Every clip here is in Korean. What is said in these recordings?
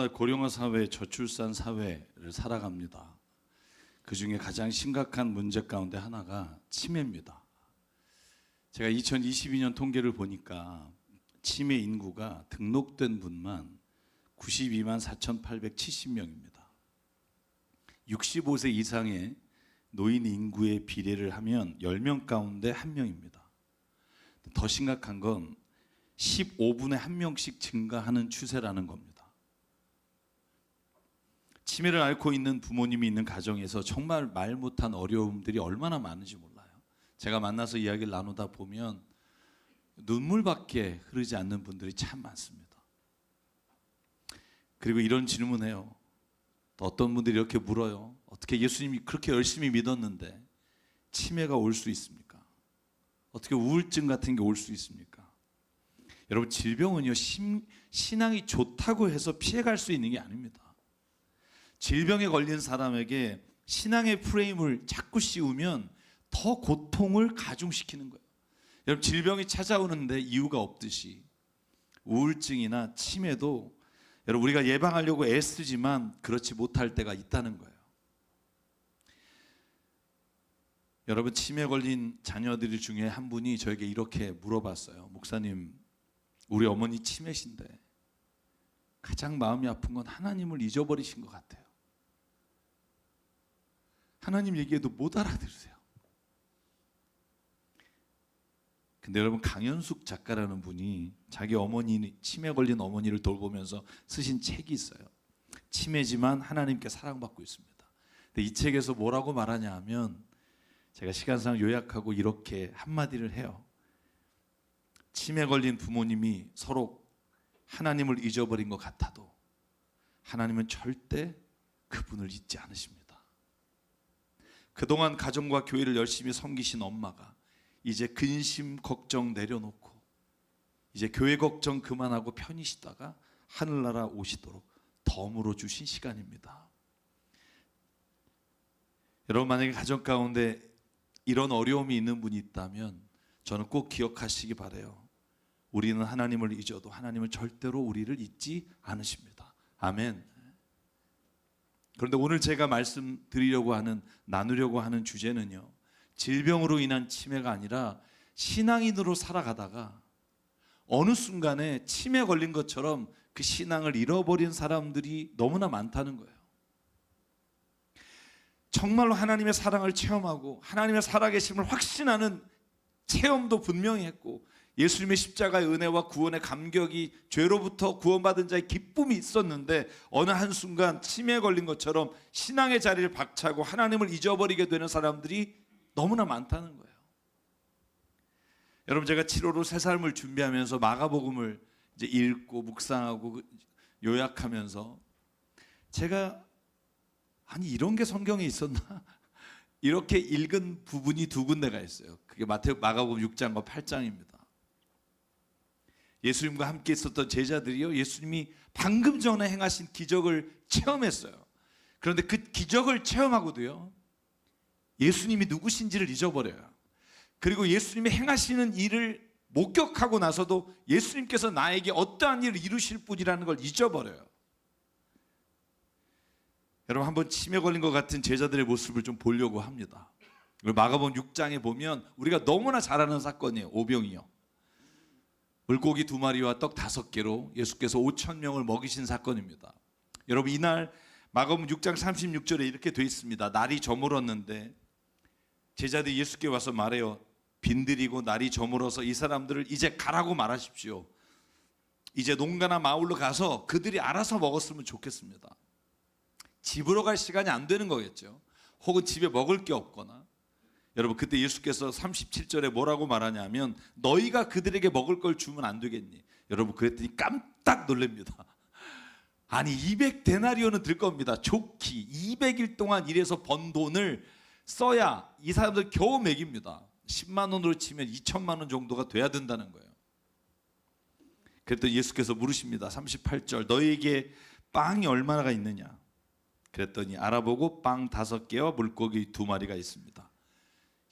고령화 사회, 저출산 사회를 살아갑니다. 그 중에 가장 심각한 문제 가운데 하나가 치매입니다. 제가 2022년 통계를 보니까 치매 인구가 등록된 분만 92만 4,870명입니다. 65세 이상의 노인 인구의 비례를 하면 10명 가운데 1명입니다. 더 심각한 건 15분에 1명씩 증가하는 추세라는 겁니다. 치매를 앓고 있는 부모님이 있는 가정에서 정말 말 못한 어려움들이 얼마나 많은지 몰라요. 제가 만나서 이야기를 나누다 보면 눈물밖에 흐르지 않는 분들이 참 많습니다. 그리고 이런 질문해요. 또 어떤 분들이 이렇게 물어요. 어떻게 예수님이 그렇게 열심히 믿었는데 치매가 올 수 있습니까? 어떻게 우울증 같은 게 올 수 있습니까? 여러분, 질병은요, 신앙이 좋다고 해서 피해갈 수 있는 게 아닙니다. 질병에 걸린 사람에게 신앙의 프레임을 자꾸 씌우면 더 고통을 가중시키는 거예요. 여러분, 질병이 찾아오는데 이유가 없듯이 우울증이나 치매도 여러분, 우리가 예방하려고 애쓰지만 그렇지 못할 때가 있다는 거예요. 여러분, 치매 걸린 자녀들 중에 한 분이 저에게 이렇게 물어봤어요. 목사님, 우리 어머니 치매신데 가장 마음이 아픈 건 하나님을 잊어버리신 것 같아요. 하나님 얘기해도 못 알아들으세요. 근데 여러분, 강현숙 작가라는 분이 자기 어머니, 치매 걸린 어머니를 돌보면서 쓰신 책이 있어요. 치매지만 하나님께 사랑받고 있습니다. 근데 이 책에서 뭐라고 말하냐 하면, 제가 시간상 요약하고 이렇게 한마디를 해요. 치매 걸린 부모님이 서로 하나님을 잊어버린 것 같아도 하나님은 절대 그분을 잊지 않으십니다. 그동안 가정과 교회를 열심히 섬기신 엄마가 이제 근심 걱정 내려놓고 이제 교회 걱정 그만하고 편히 쉬다가 하늘나라 오시도록 덤으로 주신 시간입니다. 여러분, 만약에 가정 가운데 이런 어려움이 있는 분이 있다면 저는 꼭 기억하시기 바라요. 우리는 하나님을 잊어도 하나님은 절대로 우리를 잊지 않으십니다. 아멘. 그런데 오늘 제가 말씀드리려고 하는, 나누려고 하는 주제는요, 질병으로 인한 치매가 아니라 신앙인으로 살아가다가 어느 순간에 치매 걸린 것처럼 그 신앙을 잃어버린 사람들이 너무나 많다는 거예요. 정말로 하나님의 사랑을 체험하고 하나님의 살아계심을 확신하는 체험도 분명히 했고, 예수님의 십자가의 은혜와 구원의 감격이, 죄로부터 구원받은 자의 기쁨이 있었는데 어느 한순간 치매에 걸린 것처럼 신앙의 자리를 박차고 하나님을 잊어버리게 되는 사람들이 너무나 많다는 거예요. 여러분, 제가 7월로 새 삶을 준비하면서 마가복음을 이제 읽고 묵상하고 요약하면서 제가 아니, 이런 게 성경에 있었나? 이렇게 읽은 부분이 두 군데가 있어요. 그게 마가복음 6장과 8장입니다. 예수님과 함께 있었던 제자들이요, 예수님이 방금 전에 행하신 기적을 체험했어요. 그런데 그 기적을 체험하고도요, 예수님이 누구신지를 잊어버려요. 그리고 예수님이 행하시는 일을 목격하고 나서도 예수님께서 나에게 어떠한 일을 이루실 분이라는 걸 잊어버려요. 여러분, 한번 치매 걸린 것 같은 제자들의 모습을 좀 보려고 합니다. 마가복음 6장에 보면 우리가 너무나 잘 아는 사건이에요. 오병이요, 물고기 2마리와 떡 5개로 예수께서 5,000명을 먹이신 사건입니다. 여러분, 이날 마가복음 6장 36절에 이렇게 돼 있습니다. 날이 저물었는데 제자들이 예수께 와서 말해요. 빈들이고 날이 저물어서 이 사람들을 이제 가라고 말하십시오. 이제 농가나 마을로 가서 그들이 알아서 먹었으면 좋겠습니다. 집으로 갈 시간이 안 되는 거겠죠. 혹은 집에 먹을 게 없거나. 여러분, 그때 예수께서 37절에 뭐라고 말하냐면, 너희가 그들에게 먹을 걸 주면 안 되겠니? 여러분, 그랬더니 깜딱 놀랍니다. 아니, 200데나리온은 들 겁니다. 좋기 200일 동안 일해서 번 돈을 써야 이 사람들 겨우 먹입니다. 10만 원으로 치면 2천만 원 정도가 돼야 된다는 거예요. 그랬더니 예수께서 물으십니다. 38절, 너희에게 빵이 얼마나 있느냐? 그랬더니 알아보고 빵 5개와 물고기 2마리가 있습니다.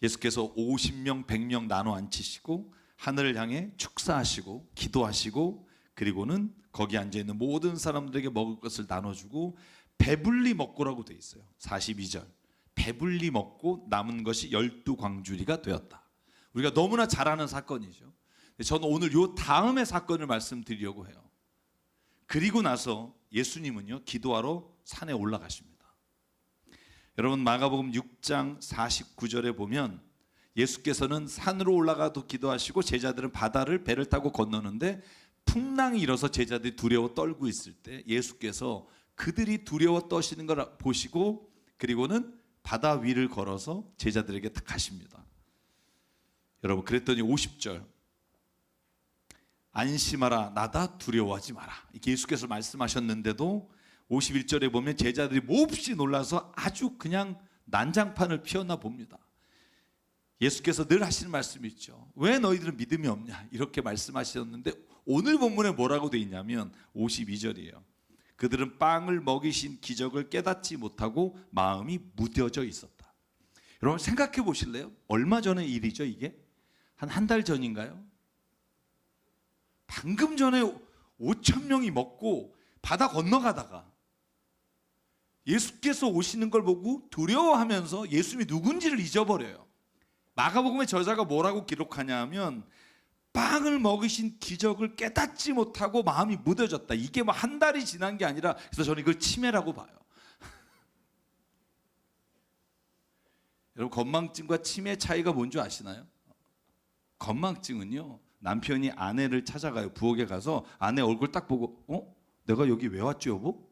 예수께서 50명 100명 나눠 앉히시고 하늘을 향해 축사하시고 기도하시고 그리고는 거기 앉아있는 모든 사람들에게 먹을 것을 나눠주고 배불리 먹고라고 돼 있어요. 42절 배불리 먹고 남은 것이 12광주리가 되었다. 우리가 너무나 잘 아는 사건이죠. 저는 오늘 요 다음의 사건을 말씀드리려고 해요. 그리고 나서 예수님은요 기도하러 산에 올라가십니다. 여러분 마가복음 6장 49절에 보면 예수께서는 산으로 올라가도 기도하시고 제자들은 바다를 배를 타고 건너는데 풍랑이 일어서 제자들이 두려워 떨고 있을 때 예수께서 그들이 두려워 떠시는 걸 보시고 그리고는 바다 위를 걸어서 제자들에게 딱 가십니다. 여러분 그랬더니 50절 안심하라 나다 두려워하지 마라 이렇게 예수께서 말씀하셨는데도 51절에 보면 제자들이 몹시 놀라서 아주 그냥 난장판을 피웠나 봅니다. 예수께서 늘 하시는 말씀이 있죠. 왜 너희들은 믿음이 없냐 이렇게 말씀하셨는데 오늘 본문에 뭐라고 돼 있냐면 52절이에요. 그들은 빵을 먹이신 기적을 깨닫지 못하고 마음이 무뎌져 있었다. 여러분 생각해 보실래요? 얼마 전의 일이죠 이게? 한 달 전인가요? 방금 전에 5천 명이 먹고 바다 건너가다가 예수께서 오시는 걸 보고 두려워하면서 예수님이 누군지를 잊어버려요. 마가복음의 저자가 뭐라고 기록하냐 하면 빵을 먹이신 기적을 깨닫지 못하고 마음이 무뎌졌다. 이게 뭐 한 달이 지난 게 아니라 그래서 저는 이걸 치매라고 봐요. 여러분 건망증과 치매 차이가 뭔지 아시나요? 건망증은요 남편이 아내를 찾아가요. 부엌에 가서 아내 얼굴 딱 보고 내가 여기 왜 왔지 여보?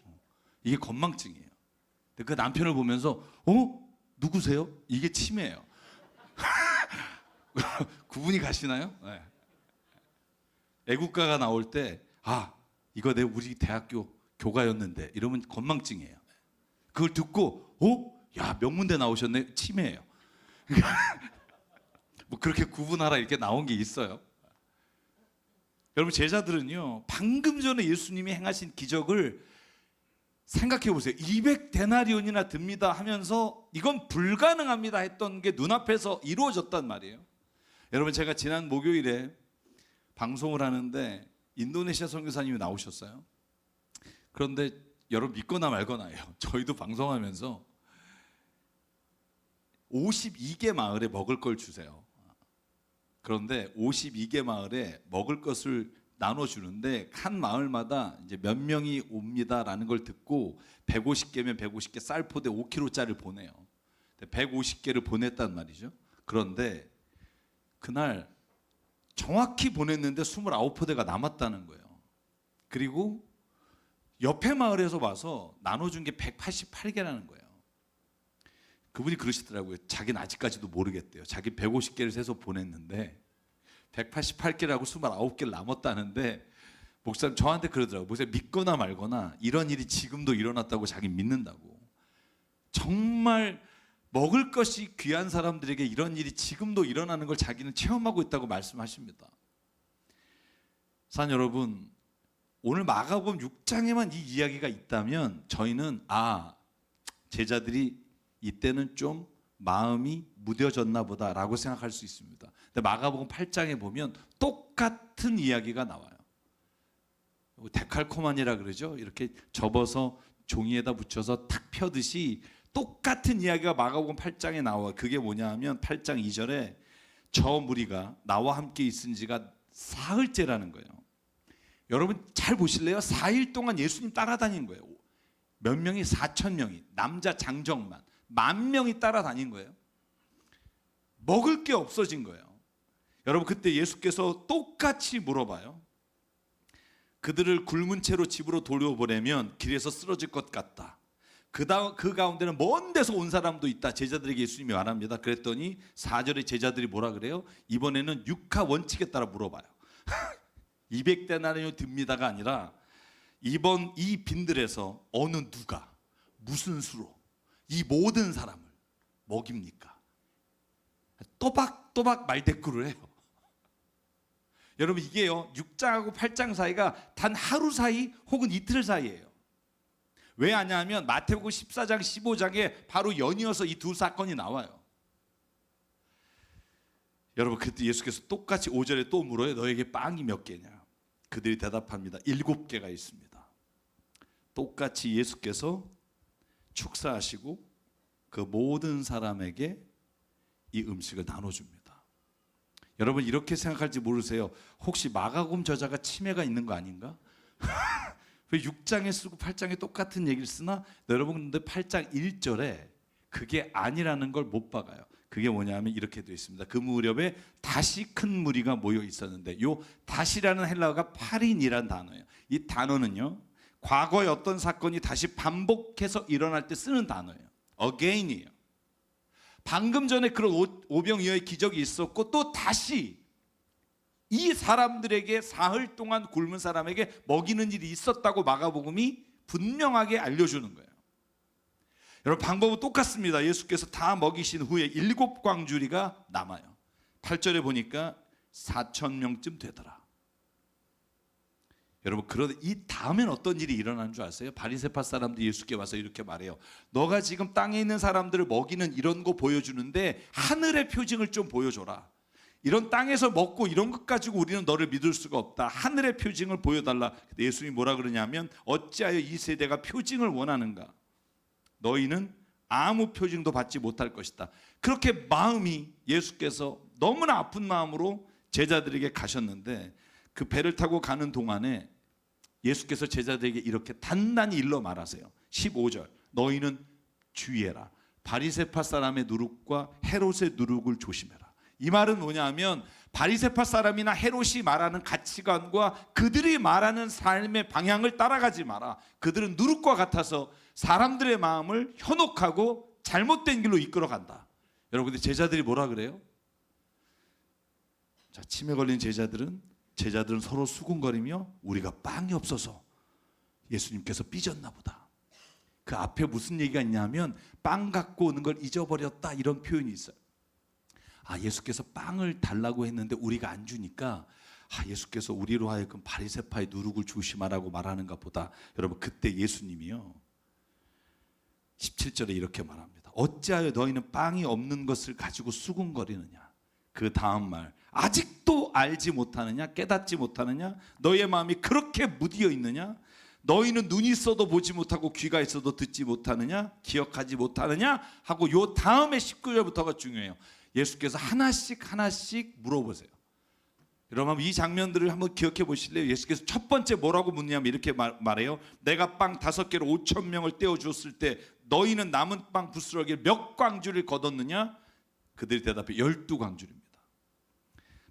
이게 건망증이에요. 근데 그 남편을 보면서 누구세요? 이게 치매예요. 구분이 가시나요? 네. 애국가가 나올 때 이거 내 우리 대학교 교가였는데 이러면 건망증이에요. 그걸 듣고 야 명문대 나오셨네 치매예요. 뭐 그렇게 구분하라 이렇게 나온 게 있어요. 여러분 제자들은요 방금 전에 예수님이 행하신 기적을 생각해 보세요. 200데나리온이나 듭니다 하면서 이건 불가능합니다 했던 게 눈앞에서 이루어졌단 말이에요. 여러분 제가 지난 목요일에 방송을 하는데 인도네시아 선교사님이 나오셨어요. 그런데 여러분 믿거나 말거나예요. 저희도 방송하면서 52개 마을에 먹을 걸 주세요. 그런데 52개 마을에 먹을 것을 나눠주는데 한 마을마다 이제 몇 명이 옵니다라는 걸 듣고 150개면 150개 쌀포대 5kg짜리를 보내요. 150개를 보냈단 말이죠. 그런데 그날 정확히 보냈는데 29포대가 남았다는 거예요. 그리고 옆에 마을에서 와서 나눠준 게 188개라는 거예요. 그분이 그러시더라고요. 자기는 아직까지도 모르겠대요. 자기 150개를 세서 보냈는데 188개라고 29개를 남았다는데 목사님 저한테 그러더라고요. 목사님 믿거나 말거나 이런 일이 지금도 일어났다고 자기 믿는다고. 정말 먹을 것이 귀한 사람들에게 이런 일이 지금도 일어나는 걸 자기는 체험하고 있다고 말씀하십니다. 사랑 여러분 오늘 마가복음 6장에만 이 이야기가 있다면 저희는 제자들이 이때는 좀 마음이 무뎌졌나 보다라고 생각할 수 있습니다. 근데 마가복음 8장에 보면 똑같은 이야기가 나와요. 데칼코마니라 그러죠. 이렇게 접어서 종이에다 붙여서 탁 펴듯이 똑같은 이야기가 마가복음 8장에 나와요. 그게 뭐냐 하면 8장 2절에 저 무리가 나와 함께 있은 지가 사흘째라는 거예요. 여러분 잘 보실래요? 4일 동안 예수님 따라다닌 거예요. 몇 명이 4,000명이 남자 장정만 10,000명이 따라다닌 거예요. 먹을 게 없어진 거예요. 여러분 그때 예수께서 똑같이 물어봐요. 그들을 굶은 채로 집으로 돌려보내면 길에서 쓰러질 것 같다. 그 가운데는 먼 데서 온 사람도 있다. 제자들에게 예수님이 말합니다. 그랬더니 4절에 제자들이 뭐라 그래요? 이번에는 육하 원칙에 따라 물어봐요. 200데나리온 듭니다가 아니라 이번 이 빈들에서 어느 누가 무슨 수로 이 모든 사람을 먹입니까? 또박또박 말대꾸를 해요. 여러분 이게요 6장하고 8장 사이가 단 하루 사이 혹은 이틀 사이예요. 왜 하냐면 마태복음 14장 15장에 바로 연이어서 이 두 사건이 나와요. 여러분 그때 예수께서 똑같이 5절에 또 물어요. 너에게 빵이 몇 개냐? 그들이 대답합니다. 7개가 있습니다. 똑같이 예수께서 축사하시고 그 모든 사람에게 이 음식을 나눠줍니다. 여러분 이렇게 생각할지 모르세요. 혹시 마가복음 저자가 치매가 있는 거 아닌가? 왜 6장에 쓰고 8장에 똑같은 얘기를 쓰나? 여러분 근데 8장 1절에 그게 아니라는 걸 못 박아요. 그게 뭐냐면 이렇게 되어 있습니다. 그 무렵에 다시 큰 무리가 모여 있었는데, 요 다시라는 헬라어가 팔인이라는 단어예요. 이 단어는요, 과거의 어떤 사건이 다시 반복해서 일어날 때 쓰는 단어예요. again이에요. 방금 전에 그런 오병이어의 기적이 있었고 또 다시 이 사람들에게 사흘 동안 굶은 사람에게 먹이는 일이 있었다고 마가복음이 분명하게 알려주는 거예요. 여러분 방법은 똑같습니다. 예수께서 다 먹이신 후에 7광주리가 남아요. 8절에 보니까 4,000명쯤 되더라. 여러분 그런데 이 다음엔 어떤 일이 일어나는 줄 아세요? 바리새파 사람들이 예수께 와서 이렇게 말해요. 너가 지금 땅에 있는 사람들을 먹이는 이런 거 보여주는데 하늘의 표징을 좀 보여줘라. 이런 땅에서 먹고 이런 것 가지고 우리는 너를 믿을 수가 없다. 하늘의 표징을 보여달라. 근데 예수님이 뭐라 그러냐면 어찌하여 이 세대가 표징을 원하는가? 너희는 아무 표징도 받지 못할 것이다. 그렇게 마음이 예수께서 너무나 아픈 마음으로 제자들에게 가셨는데 그 배를 타고 가는 동안에 예수께서 제자들에게 이렇게 단단히 일러 말하세요. 15절 너희는 주의해라. 바리새파 사람의 누룩과 헤롯의 누룩을 조심해라. 이 말은 뭐냐면 바리새파 사람이나 헤롯이 말하는 가치관과 그들이 말하는 삶의 방향을 따라가지 마라. 그들은 누룩과 같아서 사람들의 마음을 현혹하고 잘못된 길로 이끌어간다. 여러분 근데 제자들이 뭐라 그래요? 자, 치매 걸린 제자들은 서로 수군거리며 우리가 빵이 없어서 예수님께서 삐졌나 보다. 그 앞에 무슨 얘기가 있냐면 빵 갖고 오는 걸 잊어버렸다 이런 표현이 있어요. 아, 예수께서 빵을 달라고 했는데 우리가 안 주니까 예수께서 우리로 하여금 바리새파의 누룩을 조심하라고 말하는가 보다. 여러분 그때 예수님이요 17절에 이렇게 말합니다. 어찌하여 너희는 빵이 없는 것을 가지고 수군거리느냐. 그 다음 말 아직도 알지 못하느냐 깨닫지 못하느냐 너희의 마음이 그렇게 무디어 있느냐 너희는 눈이 있어도 보지 못하고 귀가 있어도 듣지 못하느냐 기억하지 못하느냐 하고 요 다음에 19절부터가 중요해요. 예수께서 하나씩 물어보세요. 여러분 이 장면들을 한번 기억해 보실래요? 예수께서 첫 번째 뭐라고 묻냐면 이렇게 말해요. 내가 빵 5개로 5,000명을 떼어 주었을 때 너희는 남은 빵 부스러기를 몇 광주를 거뒀느냐? 그들이 대답해 12광주입니다.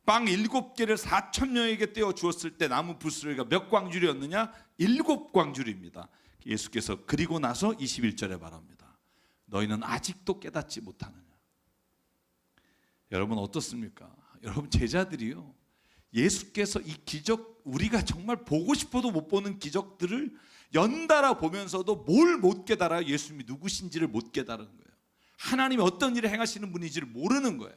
빵 7개를 4,000명에게 떼어 주었을 때 남은 부스러기가 몇 광주리였느냐? 7광주리입니다. 예수께서 그리고 나서 21절에 말합니다. 너희는 아직도 깨닫지 못하느냐? 여러분 어떻습니까? 여러분 제자들이요 예수께서 이 기적 우리가 정말 보고 싶어도 못 보는 기적들을 연달아 보면서도 뭘 못 깨달아요? 예수님이 누구신지를 못 깨달은 거예요. 하나님이 어떤 일을 행하시는 분인지를 모르는 거예요.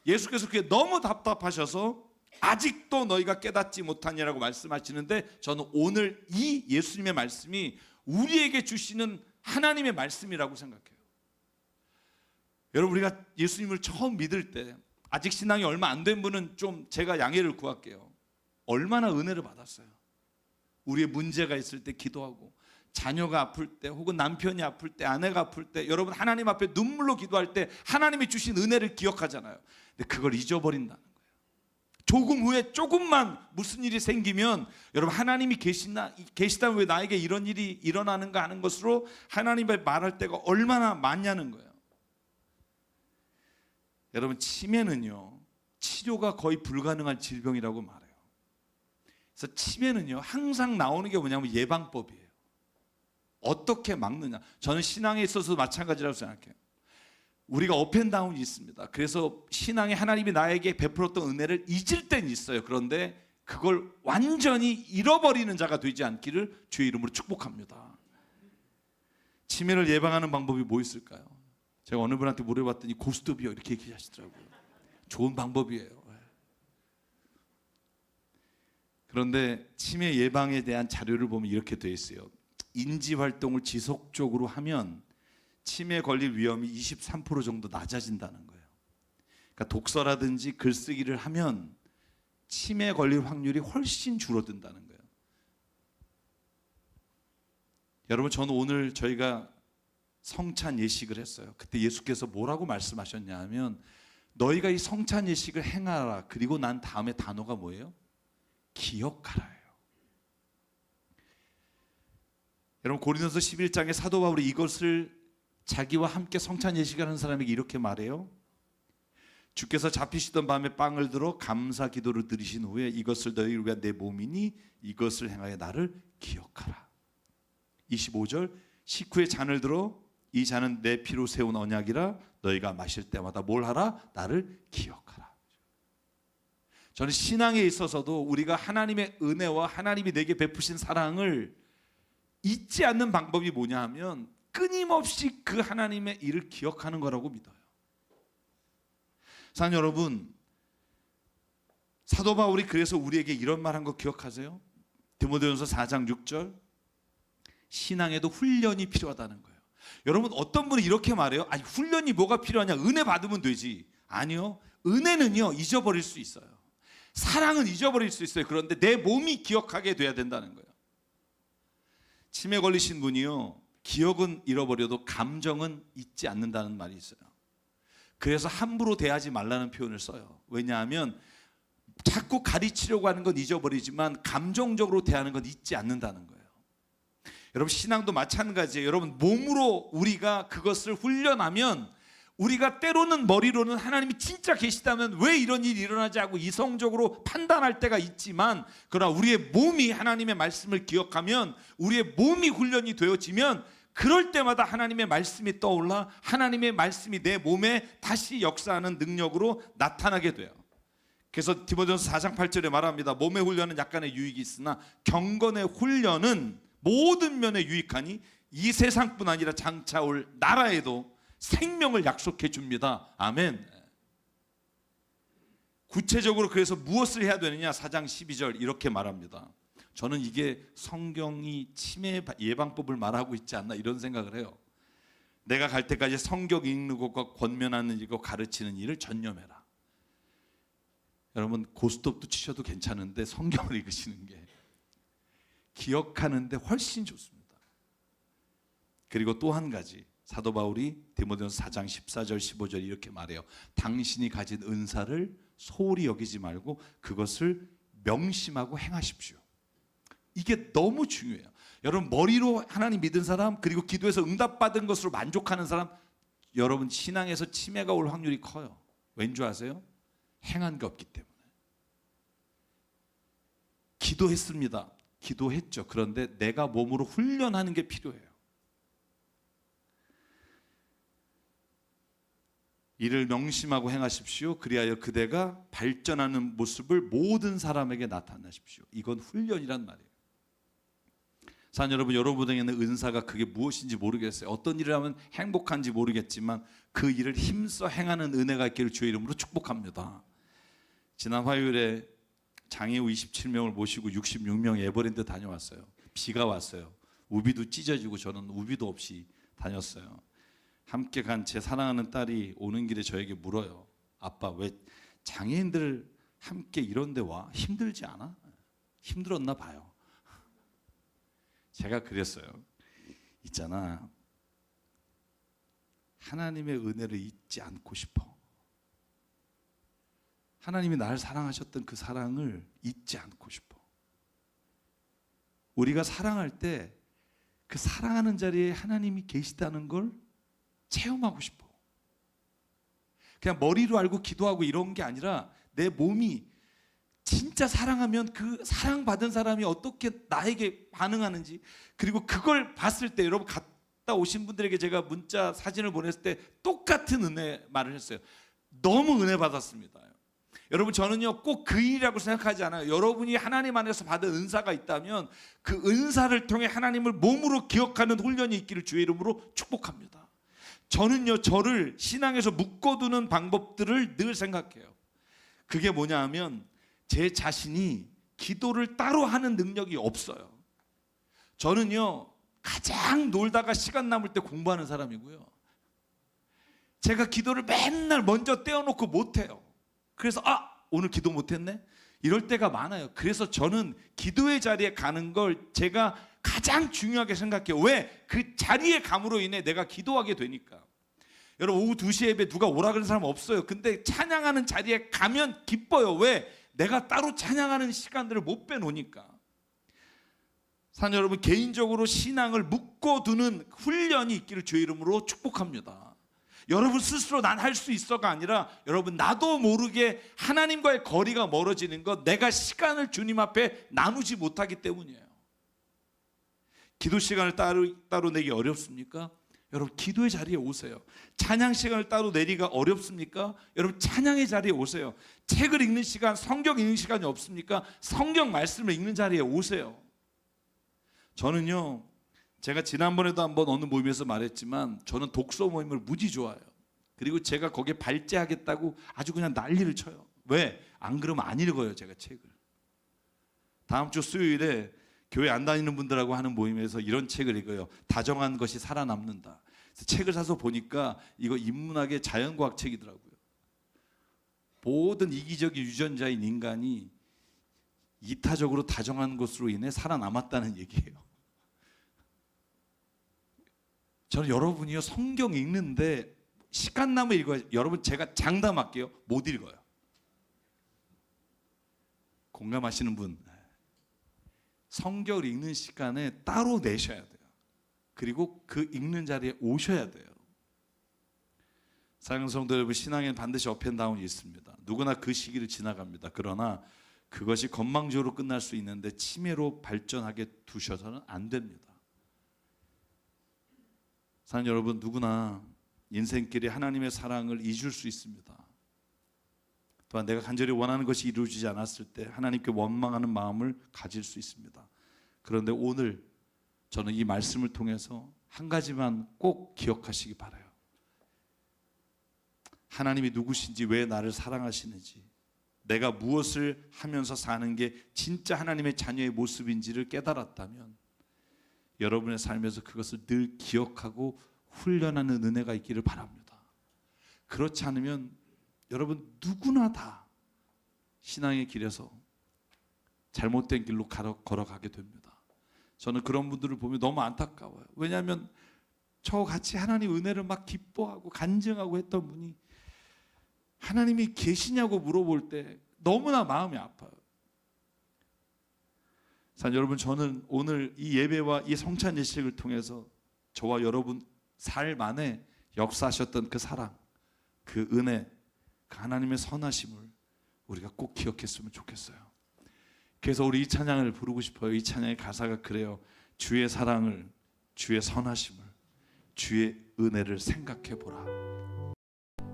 예수께서 그게 너무 답답하셔서 아직도 너희가 깨닫지 못하냐라고 말씀하시는데 저는 오늘 이 예수님의 말씀이 우리에게 주시는 하나님의 말씀이라고 생각해요. 여러분 우리가 예수님을 처음 믿을 때 아직 신앙이 얼마 안 된 분은 좀 제가 양해를 구할게요. 얼마나 은혜를 받았어요. 우리의 문제가 있을 때 기도하고 자녀가 아플 때 혹은 남편이 아플 때 아내가 아플 때 여러분 하나님 앞에 눈물로 기도할 때 하나님이 주신 은혜를 기억하잖아요. 근데 그걸 잊어버린다는 거예요. 조금 후에 조금만 무슨 일이 생기면 여러분 하나님이 계시다면 왜 나에게 이런 일이 일어나는가 하는 것으로 하나님의 말할 때가 얼마나 많냐는 거예요. 여러분 치매는요 치료가 거의 불가능한 질병이라고 말해요. 그래서 치매는요 항상 나오는 게 뭐냐면 예방법이에요. 어떻게 막느냐. 저는 신앙에 있어서도 마찬가지라고 생각해요. 우리가 업앤다운이 있습니다. 그래서 신앙에 하나님이 나에게 베풀었던 은혜를 잊을 땐 있어요. 그런데 그걸 완전히 잃어버리는 자가 되지 않기를 주의 이름으로 축복합니다. 치매를 예방하는 방법이 뭐 있을까요? 제가 어느 분한테 물어봤더니 고스톱이요 이렇게 얘기하시더라고요. 좋은 방법이에요. 그런데 치매 예방에 대한 자료를 보면 이렇게 돼 있어요. 인지 활동을 지속적으로 하면 치매 걸릴 위험이 23% 정도 낮아진다는 거예요. 그러니까 독서라든지 글쓰기를 하면 치매에 걸릴 확률이 훨씬 줄어든다는 거예요. 여러분, 저는 오늘 저희가 성찬 예식을 했어요. 그때 예수께서 뭐라고 말씀하셨냐 하면 너희가 이 성찬 예식을 행하라. 그리고 난 다음에 단어가 뭐예요? 기억하라예요. 여러분, 고린도서 11장에 사도 바울이 이것을 자기와 함께 성찬 예식을 하는 사람에게 이렇게 말해요. 주께서 잡히시던 밤에 빵을 들어 감사 기도를 드리신 후에 이것을 너희를 위한 내 몸이니 이것을 행하여 나를 기억하라. 25절, 식후에 잔을 들어 이 잔은 내 피로 세운 언약이라 너희가 마실 때마다 뭘 하라? 나를 기억하라. 저는 신앙에 있어서도 우리가 하나님의 은혜와 하나님이 내게 베푸신 사랑을 잊지 않는 방법이 뭐냐 하면 끊임없이 그 하나님의 일을 기억하는 거라고 믿어요. 사랑하는 여러분, 사도 바울이 그래서 우리에게 이런 말한 거 기억하세요? 디모데전서 4장 6절, 신앙에도 훈련이 필요하다는 거예요. 여러분, 어떤 분이 이렇게 말해요. 아니, 훈련이 뭐가 필요하냐? 은혜 받으면 되지. 아니요, 은혜는요 잊어버릴 수 있어요. 사랑은 잊어버릴 수 있어요. 그런데 내 몸이 기억하게 돼야 된다는 거예요. 치매 걸리신 분이요, 기억은 잃어버려도 감정은 잊지 않는다는 말이 있어요. 그래서 함부로 대하지 말라는 표현을 써요. 왜냐하면 자꾸 가르치려고 하는 건 잊어버리지만 감정적으로 대하는 건 잊지 않는다는 거예요. 여러분, 신앙도 마찬가지예요. 여러분, 몸으로 우리가 그것을 훈련하면 우리가 때로는 머리로는 하나님이 진짜 계시다면 왜 이런 일이 일어나지 하고 이성적으로 판단할 때가 있지만, 그러나 우리의 몸이 하나님의 말씀을 기억하면, 우리의 몸이 훈련이 되어지면 그럴 때마다 하나님의 말씀이 떠올라 하나님의 말씀이 내 몸에 다시 역사하는 능력으로 나타나게 돼요. 그래서 디모데전서 4장 8절에 말합니다. 몸의 훈련은 약간의 유익이 있으나 경건의 훈련은 모든 면에 유익하니 이 세상뿐 아니라 장차 올 나라에도 생명을 약속해 줍니다. 아멘. 구체적으로 그래서 무엇을 해야 되느냐? 4장 12절 이렇게 말합니다. 저는 이게 성경이 치매 예방법을 말하고 있지 않나 이런 생각을 해요. 내가 갈 때까지 성경 읽는 것과 권면하는 일과 가르치는 일을 전념해라. 여러분, 고스톱도 치셔도 괜찮은데 성경을 읽으시는 게 기억하는데 훨씬 좋습니다. 그리고 또 한 가지, 사도 바울이 디모데전서 4장 14절 15절 이렇게 말해요. 당신이 가진 은사를 소홀히 여기지 말고 그것을 명심하고 행하십시오. 이게 너무 중요해요. 여러분, 머리로 하나님 믿은 사람, 그리고 기도해서 응답받은 것으로 만족하는 사람, 여러분 신앙에서 치매가 올 확률이 커요. 왠 줄 아세요? 행한 게 없기 때문에. 기도했습니다. 기도했죠. 그런데 내가 몸으로 훈련하는 게 필요해요. 이를 명심하고 행하십시오. 그리하여 그대가 발전하는 모습을 모든 사람에게 나타나십시오. 이건 훈련이란 말이에요. 사랑하는 여러분, 여러분에게는 은사가 그게 무엇인지 모르겠어요. 어떤 일을 하면 행복한지 모르겠지만 그 일을 힘써 행하는 은혜가 있기를 주의 이름으로 축복합니다. 지난 화요일에 장애우 27명을 모시고 66명 에버랜드 다녀왔어요. 비가 왔어요. 우비도 찢어지고 저는 우비도 없이 다녔어요. 함께 간 제 사랑하는 딸이 오는 길에 저에게 물어요. 아빠, 왜 장애인들 함께 이런 데 와? 힘들지 않아? 힘들었나 봐요. 제가 그랬어요. 있잖아, 하나님의 은혜를 잊지 않고 싶어. 하나님이 나를 사랑하셨던 그 사랑을 잊지 않고 싶어. 우리가 사랑할 때 그 사랑하는 자리에 하나님이 계시다는 걸 체험하고 싶어. 그냥 머리로 알고 기도하고 이런 게 아니라 내 몸이 진짜 사랑하면 그 사랑받은 사람이 어떻게 나에게 반응하는지, 그리고 그걸 봤을 때, 여러분 갔다 오신 분들에게 제가 문자 사진을 보냈을 때 똑같은 은혜 말을 했어요. 너무 은혜 받았습니다. 여러분, 저는요 꼭 그 일이라고 생각하지 않아요. 여러분이 하나님 안에서 받은 은사가 있다면 그 은사를 통해 하나님을 몸으로 기억하는 훈련이 있기를 주의 이름으로 축복합니다. 저는요 저를 신앙에서 묶어두는 방법들을 늘 생각해요. 그게 뭐냐 하면 제 자신이 기도를 따로 하는 능력이 없어요. 저는요 가장 놀다가 시간 남을 때 공부하는 사람이고요. 제가 기도를 맨날 먼저 떼어놓고 못해요. 그래서 오늘 기도 못했네? 이럴 때가 많아요. 그래서 저는 기도의 자리에 가는 걸 제가 가장 중요하게 생각해요. 왜? 그 자리에 감으로 인해 내가 기도하게 되니까. 여러분 오후 2시 예배 누가 오라 그러는 사람 없어요. 근데 찬양하는 자리에 가면 기뻐요. 왜? 내가 따로 찬양하는 시간들을 못 빼놓으니까. 사랑하는 여러분, 개인적으로 신앙을 묶어두는 훈련이 있기를 주의 이름으로 축복합니다. 여러분 스스로 난 할 수 있어가 아니라 여러분 나도 모르게 하나님과의 거리가 멀어지는 것, 내가 시간을 주님 앞에 나누지 못하기 때문이에요. 기도 시간을 따로 내기 어렵습니까? 여러분 기도의 자리에 오세요. 찬양 시간을 따로 내기가 어렵습니까? 여러분 찬양의 자리에 오세요. 책을 읽는 시간, 성경 읽는 시간이 없습니까? 성경 말씀을 읽는 자리에 오세요. 저는요, 제가 지난번에도 한번 어느 모임에서 말했지만 저는 독서 모임을 무지 좋아해요. 그리고 제가 거기에 발제하겠다고 아주 그냥 난리를 쳐요. 왜? 안 그러면 안 읽어요, 제가 책을. 다음 주 수요일에 교회 안 다니는 분들하고 하는 모임에서 이런 책을 읽어요. 다정한 것이 살아남는다. 그래서 책을 사서 보니까 이거 인문학의 자연과학 책이더라고요. 모든 이기적인 유전자인 인간이 이타적으로 다정한 것으로 인해 살아남았다는 얘기예요. 저는 여러분이요 성경 읽는데 시간 나면 읽어요. 여러분 제가 장담할게요. 못 읽어요. 공감하시는 분, 성경을 읽는 시간에 따로 내셔야 돼요. 그리고 그 읽는 자리에 오셔야 돼요. 사랑하는 성도 여러분, 신앙에는 반드시 업앤다운이 있습니다. 누구나 그 시기를 지나갑니다. 그러나 그것이 건망적으로 끝날 수 있는데 치매로 발전하게 두셔서는 안 됩니다. 사랑하는 여러분, 누구나 인생길에 하나님의 사랑을 잊을 수 있습니다. 또한 내가 간절히 원하는 것이 이루어지지 않았을 때 하나님께 원망하는 마음을 가질 수 있습니다. 그런데 오늘 저는 이 말씀을 통해서 한 가지만 꼭 기억하시기 바라요. 하나님이 누구신지, 왜 나를 사랑하시는지, 내가 무엇을 하면서 사는 게 진짜 하나님의 자녀의 모습인지를 깨달았다면 여러분의 삶에서 그것을 늘 기억하고 훈련하는 은혜가 있기를 바랍니다. 그렇지 않으면 여러분 누구나 다 신앙의 길에서 잘못된 길로 걸어가게 됩니다. 저는 그런 분들을 보면 너무 안타까워요. 왜냐하면 저같이 하나님 은혜를 막 기뻐하고 간증하고 했던 분이 하나님이 계시냐고 물어볼 때 너무나 마음이 아파요. 여러분, 저는 오늘 이 예배와 이 성찬 예식을 통해서 저와 여러분 삶 안에 역사하셨던 그 사랑, 그 은혜, 그 하나님의 선하심을 우리가 꼭 기억했으면 좋겠어요. 그래서 우리 이 찬양을 부르고 싶어요. 이 찬양의 가사가 그래요. 주의 사랑을, 주의 선하심을, 주의 은혜를 생각해보라.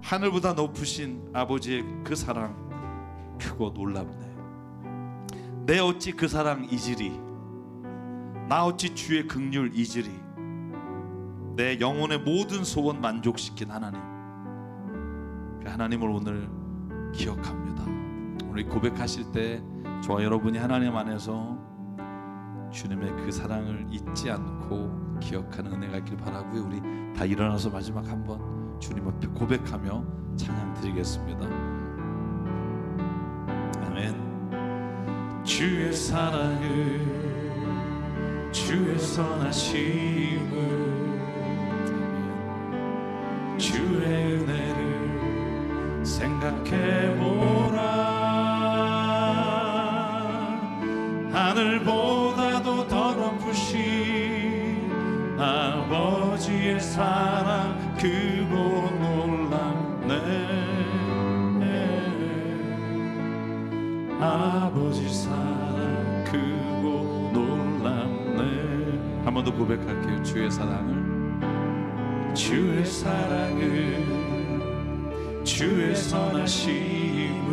하늘보다 높으신 아버지의 그 사랑 크고 놀랍네. 내 어찌 그 사랑 잊으리. 나 어찌 주의 긍휼 잊으리. 내 영혼의 모든 소원 만족시킨 하나님, 그 하나님을 오늘 기억합니다. 오늘 고백하실 때 저와 여러분이 하나님 안에서 주님의 그 사랑을 잊지 않고 기억하는 은혜가 있길 바라고요. 우리 다 일어나서 마지막 한번 주님 앞에 고백하며 찬양 드리겠습니다. 아멘. 주의 사랑을, 주의 선하심을, 주의 은혜를 생각해보라. 하늘보다도 더 높으신 아버지의 사랑 크고 놀랍네. 아버지 사랑 크고 놀랍네. 한 번 더 고백할게요. 주의 사랑을, 주의 사랑을, 주의 선하심을,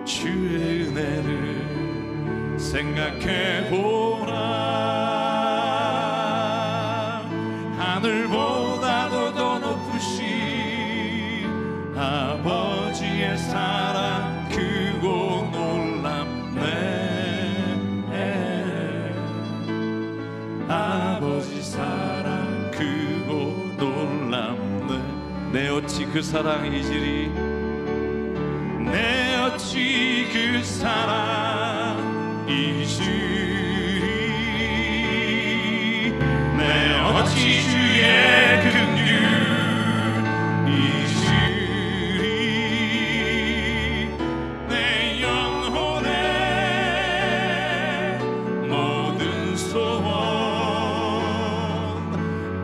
주의 은혜를 생각해보라. 하늘보다도 더 높으신 아버지의 사랑 크고 놀랍네. 아버지 사랑 크고 놀랍네. 내 어찌 그 사랑 잊으리. 내 어찌 그 사랑 잊으리 내 어찌 주의 긍휼 잊으리 내 영혼의 모든 소원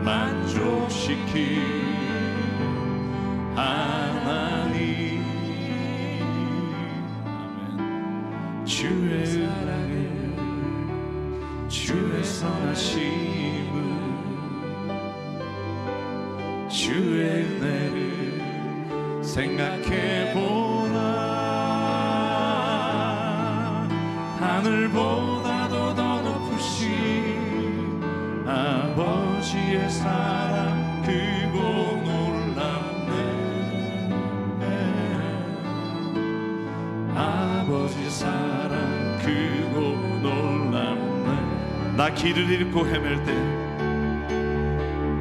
만족시키 하나님 아멘. 주의 사랑을 주의 선하심을 주의 은혜를 생각해보라 하늘보다도 더 높으신 아버지의 사랑 크고 아버지 사랑 크고 놀랍네 나 길을 잃고 헤맬 때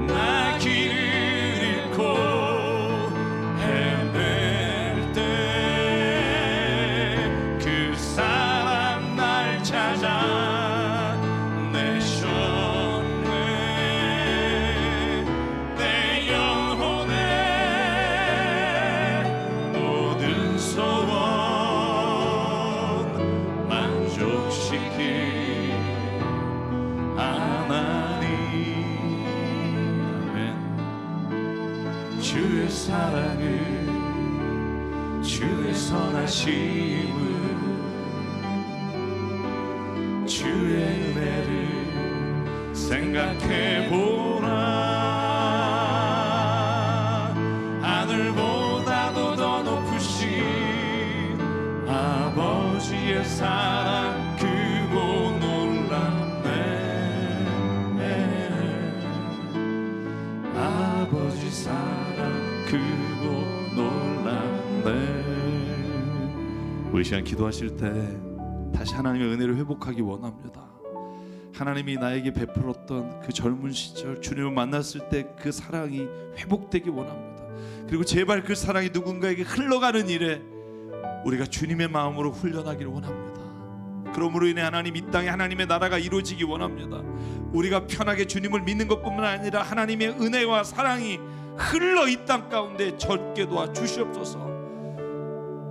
나 길을 잃고 헤맬 때 그 사랑 날 찾아 내셨네 내 영혼의 모든 소원 주의 사랑을 주의 선하심을 주의 은혜를 생각해보라 하늘보다도 더 높으신 아버지의 사랑 크고 놀랍네 아버지 사랑 크고 놀랍네 우리 시간 기도하실 때 다시 하나님의 은혜를 회복하기 원합니다. 하나님이 나에게 베풀었던 그 젊은 시절 주님을 만났을 때 그 사랑이 회복되기 원합니다. 그리고 제발 그 사랑이 누군가에게 흘러가는 일에 우리가 주님의 마음으로 훈련하기를 원합니다. 그러므로 인해 하나님 이 땅에 하나님의 나라가 이루어지기 원합니다. 우리가 편하게 주님을 믿는 것뿐만 아니라 하나님의 은혜와 사랑이 흘러 이 땅 가운데 젖게 도와 주시옵소서.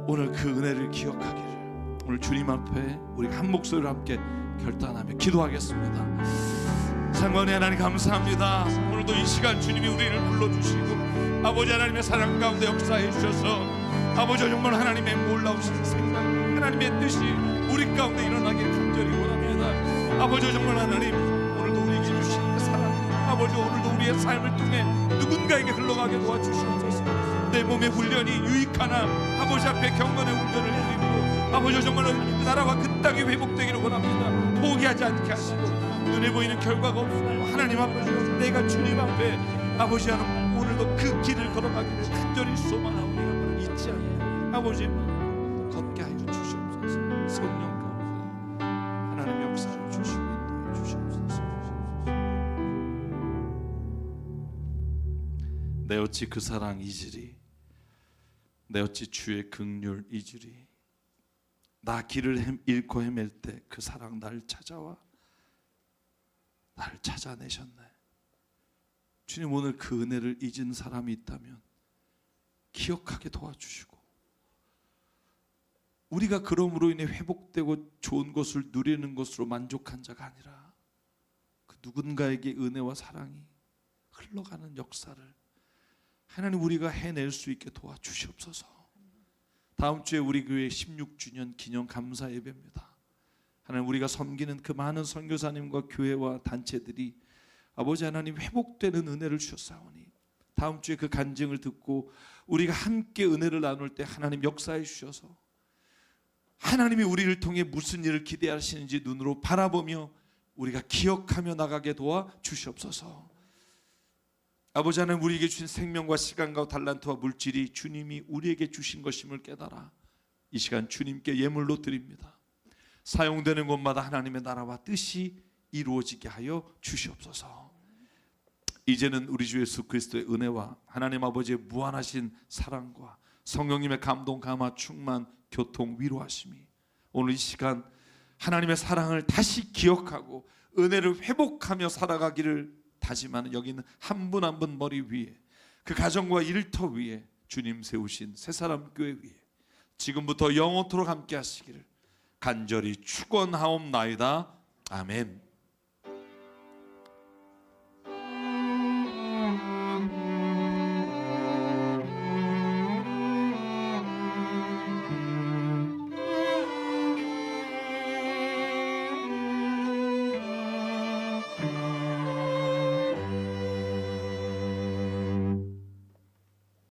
오늘 그 은혜를 기억하기를 오늘 주님 앞에 우리가 한 목소리로 함께 결단하며 기도하겠습니다. 상관의 하나님 감사합니다. 오늘도 이 시간 주님이 우리를 불러주시고 아버지 하나님의 사랑 가운데 역사해 주셔서 아버지 정말 하나님의 놀라우신 생각 하나님의 뜻이 우리 가운데 일어나길 간절히 원합니다. 아버지 정말 하나님 오늘도 우리에게 주신 그 사랑 아버지 오늘도 우리의 삶을 통해 누군가에게 흘러가게 도와주시옵소서. 내 몸의 훈련이 유익하나 아버지 앞에 경건의 훈련을 드리고 아버지 정말 나라와 그 땅이 회복되기를 원합니다. 포기하지 않게 하시고 눈에 보이는 결과가 없어도 하나님 앞에 내가 주님 앞에 아버지 하나님 오늘도 그 길을 걸어가기를 간절히 소망하오니 잊지 않고 아버지의 마음 걷게 하여 주시옵소서. 성령 가운데 하나님 역사를 주시고 인도해 주시옵소서. 내 어찌 그 사랑 잊으리 내 어찌 주의 긍휼 잊으리 나 길을 잃고 헤맬 때 그 사랑 날 찾아와 나를 찾아내셨네. 주님 오늘 그 은혜를 잊은 사람이 있다면 기억하게 도와주시고 우리가 그러므로 인해 회복되고 좋은 것을 누리는 것으로 만족한 자가 아니라 그 누군가에게 은혜와 사랑이 흘러가는 역사를 하나님 우리가 해낼 수 있게 도와주시옵소서. 다음 주에 우리 교회 16주년 기념 감사 예배입니다. 하나님 우리가 섬기는 그 많은 선교사님과 교회와 단체들이 아버지 하나님 회복되는 은혜를 주셨사오니 다음 주에 그 간증을 듣고 우리가 함께 은혜를 나눌 때 하나님 역사해 주셔서 하나님이 우리를 통해 무슨 일을 기대하시는지 눈으로 바라보며 우리가 기억하며 나가게 도와 주시옵소서. 아버지 하나님 우리에게 주신 생명과 시간과 달란트와 물질이 주님이 우리에게 주신 것임을 깨달아 이 시간 주님께 예물로 드립니다. 사용되는 곳마다 하나님의 나라와 뜻이 이루어지게 하여 주시옵소서. 이제는 우리 주 예수 그리스도의 은혜와 하나님 아버지의 무한하신 사랑과 성령님의 감동, 감화, 충만, 교통, 위로하심이 오늘 이 시간 하나님의 사랑을 다시 기억하고 은혜를 회복하며 살아가기를 다짐하는 여기 있는 한 분 한 분 머리 위에, 그 가정과 일터 위에 주님 세우신 새사람 교회 위에 지금부터 영원토록 함께 하시기를 간절히 축원하옵나이다. 아멘.